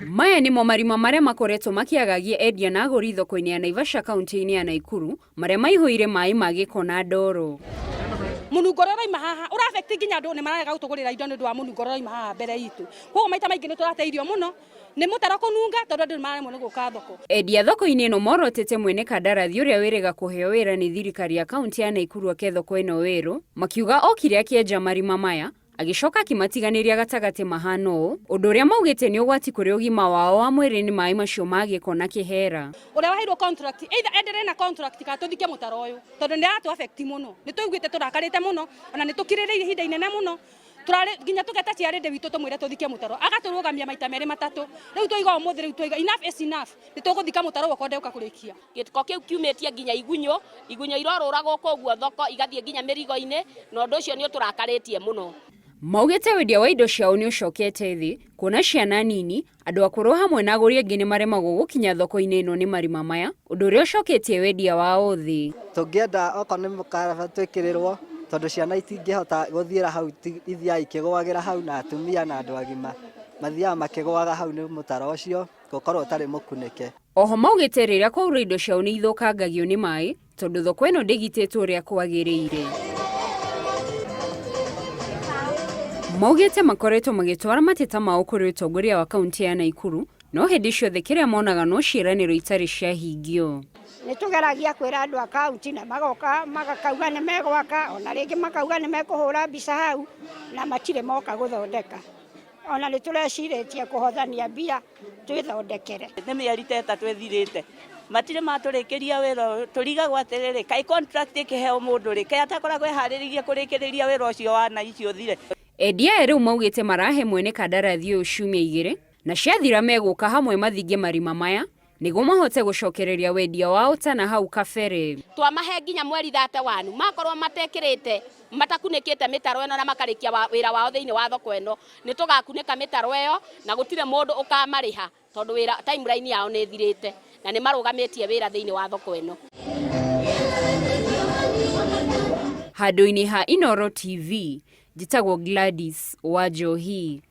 Maya nimo marima maria makoretwo makiagagia endia na agũri thoko-ini ya Naivasha kaunti-ini ya Nakuru maria maihũire maai ma giko na ndoro. Munungorora ima haha urafekti nginya andu ni mararega gutugurira indo ndu wa munungorora ima haha mbere itu. Koguo maita maingi ni turateithio muno ni mutaro kununga tondu andu maremwo ni guka thoko. Endia thoko-ini ino morotete mwene kandarathi uria wirega kuheo wira ni thirikari ya kaunti ya Nakuru ke thoko ino wiru makiuga o kiria kieja marima maya agicoka kimatiganiria gatagati mahano undu uria maugite ni ugwati kuri ugima wao wa mwiri ni maai macio magiko na kihera uria waheirwo contract either endere na contract ka tuthike mutaro uyu tondu ni atu affect muno ni tuigwite turakarite muno ona ni tukirire ihinda inene muno turare nginya tugeta ciarinde witu tumwire tuthike mutaro agaturugamia maita meri matatu riu tuiga umuthi riu tuiga enough is enough ni tuguthika mutaro ukonde ukakurikia gitiko kiu kiumetie nginya igunyo iroruraga koguo thoko igathie nginya mirigo-ini na undu ucio ni turakaritie muno. Maugite wendia wa indo ciao ni ucokete thi kuona ciana nini andu akuru hamwe na aguri angi ni maremagwo gukinya thoko-ini ino ni marima maya undu uria ucoketie wendia wao thi. Tungienda oko ni mukara twikirirwo tondu ciana itingihota guthiira hau ithia ikigwagira hau na atumia na andu agima mathia makigwaga hau ni mutaro ucio gukorwo utari mukunike. Oho maugite riria kwaura indo ciao ni ithukangagio ni maai tondu thoko ino ndigititwo uria kwagiriire. Maugite makoretwo magitwara mateta mao kuri utongoria wa kaunti ya Nakuru no hindi ciothe kiria monaga no ciiraniro itari cia hingio. Ni tugeragia kwira andu a kaunti na magoka magakauga ni megwaka ona ringi makauga ni mekuhura mbica hau na matire moka guthondeka ona ni tureciritie kuhothania mbia twithondekere. Ni mieri 3 twithirite matire maturikiria wira turigagwo atiriri kai contract ikiheo mundu ri kai atakoragwo ehariririe kurikiriria wira ucio wana icio thire. Endia riu maugite marahe mwene kandarathi uyu ciumia 2 na ciathira meguka hamwe mathinge marima maya niguo mahote gucokereria wendia wao tana hau kabere. Twamahe nginya mweri 31 makorwo matekirite matakunikite mitaro eno na makarikia wira wao thiini wa thoko eno ni tugakunika mitaro eyo na gutire mundu ukamariha tondu wira timeline yao ni thirite na ni marugamitie wira thiini wa thoko eno. Handu-ini ha Inoro TV Jitagwo Gladys wa Johi.